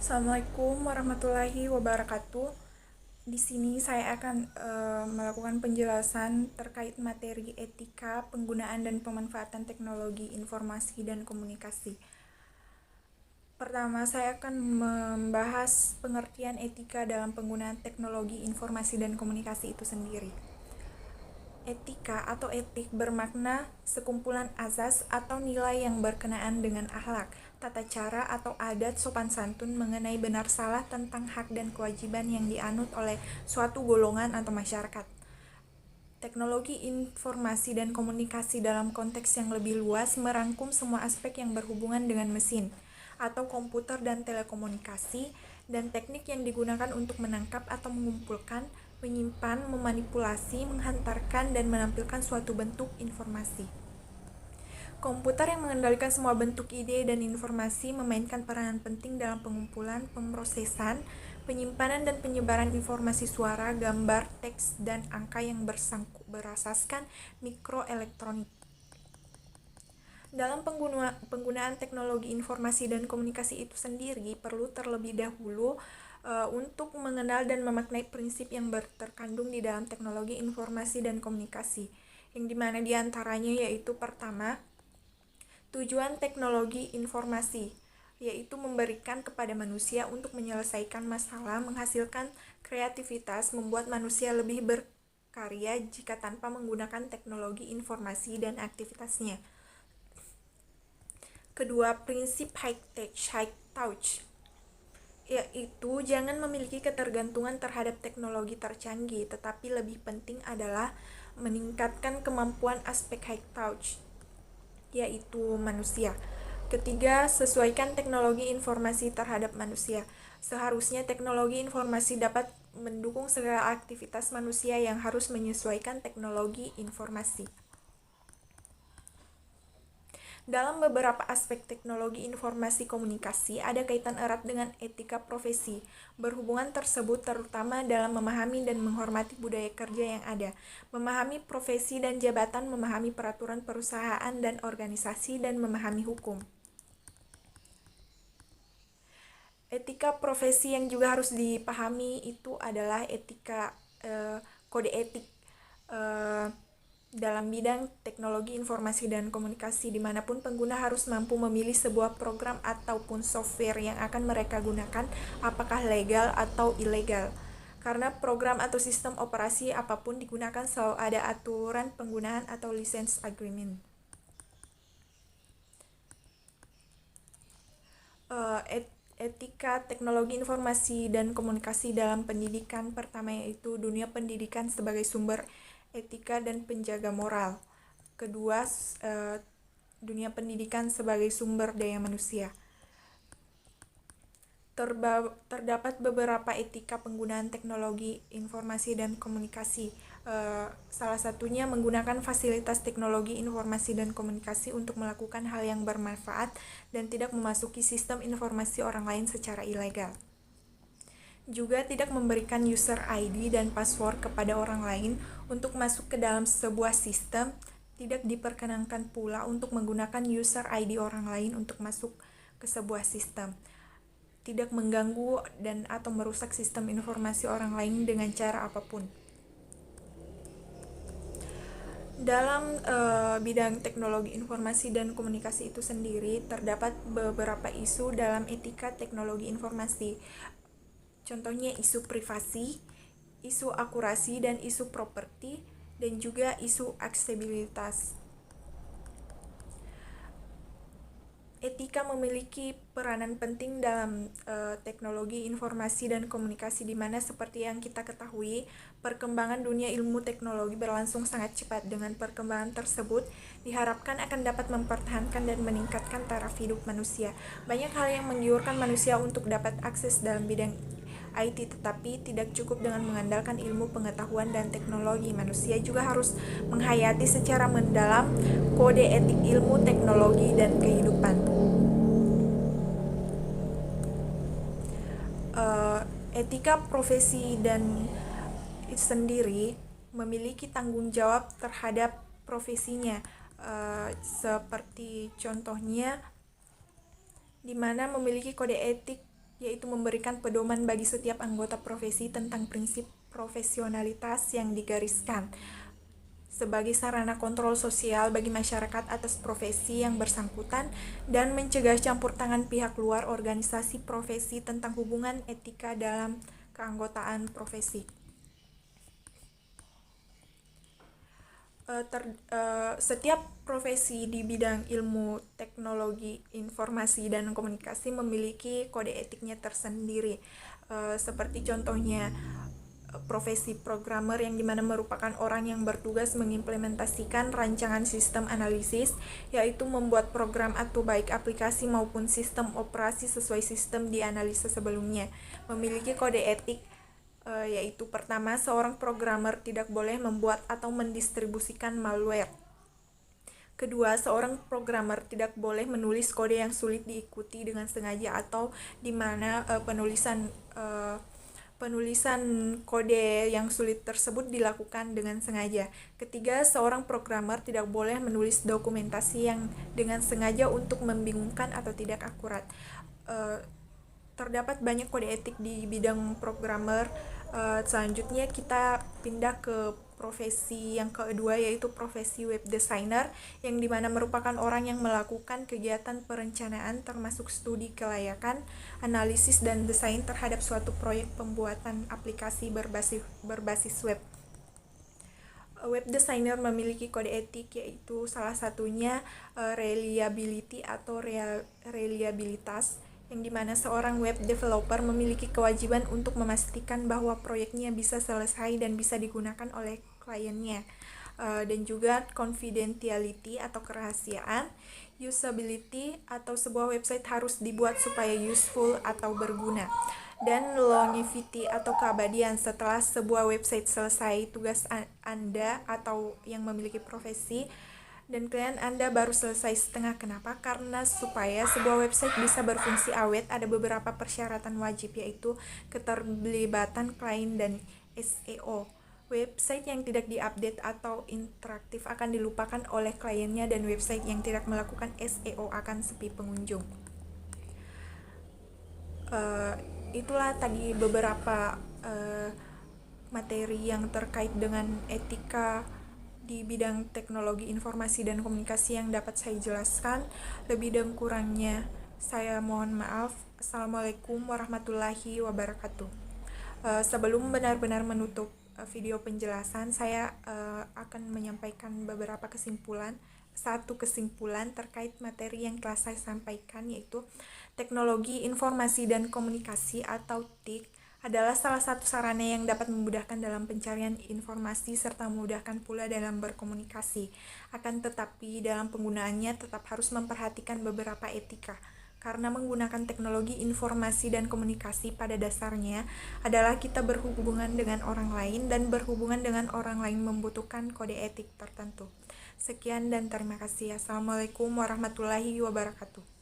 Assalamualaikum warahmatullahi wabarakatuh. Di sini saya akan melakukan penjelasan terkait materi etika, penggunaan dan pemanfaatan teknologi informasi dan komunikasi. Pertama, saya akan membahas pengertian etika dalam penggunaan teknologi informasi dan komunikasi itu sendiri. Etika atau etik bermakna sekumpulan azas atau nilai yang berkenaan dengan akhlak, tata cara atau adat sopan santun mengenai benar salah tentang hak dan kewajiban yang dianut oleh suatu golongan atau masyarakat. Teknologi informasi dan komunikasi dalam konteks yang lebih luas merangkum semua aspek yang berhubungan dengan mesin atau komputer dan telekomunikasi dan teknik yang digunakan untuk menangkap atau mengumpulkan, menyimpan, memanipulasi, menghantarkan, dan menampilkan suatu bentuk informasi. Komputer yang mengendalikan semua bentuk ide dan informasi memainkan peranan penting dalam pengumpulan, pemrosesan, penyimpanan dan penyebaran informasi suara, gambar, teks, dan angka yang berasaskan mikroelektronik. Dalam penggunaan teknologi informasi dan komunikasi itu sendiri perlu terlebih dahulu untuk mengenal dan memaknai prinsip yang terkandung di dalam teknologi informasi dan komunikasi, yang dimana diantaranya yaitu pertama, tujuan teknologi informasi, yaitu memberikan kepada manusia untuk menyelesaikan masalah, menghasilkan kreativitas, membuat manusia lebih berkarya jika tanpa menggunakan teknologi informasi dan aktivitasnya. Kedua, prinsip high touch, yaitu jangan memiliki ketergantungan terhadap teknologi tercanggih, tetapi lebih penting adalah meningkatkan kemampuan aspek high touch, yaitu manusia. Ketiga, sesuaikan teknologi informasi terhadap manusia. Seharusnya teknologi informasi dapat mendukung segala aktivitas manusia yang harus menyesuaikan teknologi informasi. Dalam beberapa aspek teknologi informasi komunikasi ada kaitan erat dengan etika profesi. Berhubungan tersebut terutama dalam memahami dan menghormati budaya kerja yang ada, memahami profesi dan jabatan, memahami peraturan perusahaan dan organisasi, dan memahami hukum. Etika profesi yang juga harus dipahami itu adalah etika kode etik dalam bidang teknologi informasi dan komunikasi, dimanapun pengguna harus mampu memilih sebuah program ataupun software yang akan mereka gunakan apakah legal atau ilegal, karena program atau sistem operasi apapun digunakan selalu ada aturan penggunaan atau license agreement. Etika teknologi informasi dan komunikasi dalam pendidikan, pertama yaitu dunia pendidikan sebagai sumber etika dan penjaga moral. Kedua, dunia pendidikan sebagai sumber daya manusia. Terdapat beberapa etika penggunaan teknologi informasi dan komunikasi. Salah satunya menggunakan fasilitas teknologi informasi dan komunikasi untuk melakukan hal yang bermanfaat dan tidak memasuki sistem informasi orang lain secara ilegal. Juga tidak memberikan user ID dan password kepada orang lain untuk masuk ke dalam sebuah sistem. Tidak diperkenankan pula untuk menggunakan user ID orang lain untuk masuk ke sebuah sistem. Tidak mengganggu dan atau merusak sistem informasi orang lain dengan cara apapun. Dalam bidang teknologi informasi dan komunikasi itu sendiri terdapat beberapa isu dalam etika teknologi informasi. Contohnya isu privasi, isu akurasi dan isu properti, dan juga isu aksesibilitas. Etika memiliki peranan penting dalam teknologi informasi dan komunikasi, di mana seperti yang kita ketahui, perkembangan dunia ilmu teknologi berlangsung sangat cepat. Dengan perkembangan tersebut, diharapkan akan dapat mempertahankan dan meningkatkan taraf hidup manusia. Banyak hal yang menggiurkan manusia untuk dapat akses dalam bidang IT, tetapi tidak cukup dengan mengandalkan ilmu pengetahuan dan teknologi. Manusia juga harus menghayati secara mendalam kode etik ilmu teknologi dan kehidupan. Etika profesi dan sendiri memiliki tanggung jawab terhadap profesinya, seperti contohnya di mana memiliki kode etik yaitu memberikan pedoman bagi setiap anggota profesi tentang prinsip profesionalitas yang digariskan sebagai sarana kontrol sosial bagi masyarakat atas profesi yang bersangkutan dan mencegah campur tangan pihak luar organisasi profesi tentang hubungan etika dalam keanggotaan profesi. Setiap profesi di bidang ilmu teknologi informasi dan komunikasi memiliki kode etiknya tersendiri, seperti contohnya profesi programmer yang dimana merupakan orang yang bertugas mengimplementasikan rancangan sistem analisis, yaitu membuat program atau baik aplikasi maupun sistem operasi sesuai sistem dianalisa sebelumnya. Memiliki kode etik, yaitu pertama, seorang programmer tidak boleh membuat atau mendistribusikan malware. Kedua, seorang programmer tidak boleh menulis kode yang sulit diikuti dengan sengaja atau di mana penulisan kode yang sulit tersebut dilakukan dengan sengaja. Ketiga, seorang programmer tidak boleh menulis dokumentasi yang dengan sengaja untuk membingungkan atau tidak akurat. Terdapat banyak kode etik di bidang programmer. Selanjutnya kita pindah ke profesi yang kedua, yaitu profesi web designer, yang dimana merupakan orang yang melakukan kegiatan perencanaan termasuk studi kelayakan, analisis dan desain terhadap suatu proyek pembuatan aplikasi berbasis web. Web designer memiliki kode etik, yaitu salah satunya reliability atau reliabilitas, yang dimana seorang web developer memiliki kewajiban untuk memastikan bahwa proyeknya bisa selesai dan bisa digunakan oleh kliennya. Dan juga confidentiality atau kerahasiaan, usability atau sebuah website harus dibuat supaya useful atau berguna, dan longevity atau keabadian. Setelah sebuah website selesai, tugas Anda atau yang memiliki profesi dan klien Anda baru selesai setengah. Kenapa? Karena supaya sebuah website bisa berfungsi awet, ada beberapa persyaratan wajib, yaitu keterlibatan klien dan SEO. Website yang tidak diupdate atau interaktif akan dilupakan oleh kliennya, dan website yang tidak melakukan SEO akan sepi pengunjung. Itulah tadi beberapa materi yang terkait dengan etika di bidang teknologi informasi dan komunikasi yang dapat saya jelaskan. Lebih dan kurangnya saya mohon maaf. Assalamualaikum warahmatullahi wabarakatuh. Sebelum benar-benar menutup video penjelasan, saya akan menyampaikan beberapa kesimpulan. Satu kesimpulan terkait materi yang telah saya sampaikan, yaitu teknologi informasi dan komunikasi atau TIK adalah salah satu sarana yang dapat memudahkan dalam pencarian informasi serta memudahkan pula dalam berkomunikasi. Akan tetapi dalam penggunaannya tetap harus memperhatikan beberapa etika, karena menggunakan teknologi informasi dan komunikasi pada dasarnya adalah kita berhubungan dengan orang lain, dan berhubungan dengan orang lain membutuhkan kode etik tertentu. Sekian dan terima kasih. Assalamualaikum warahmatullahi wabarakatuh.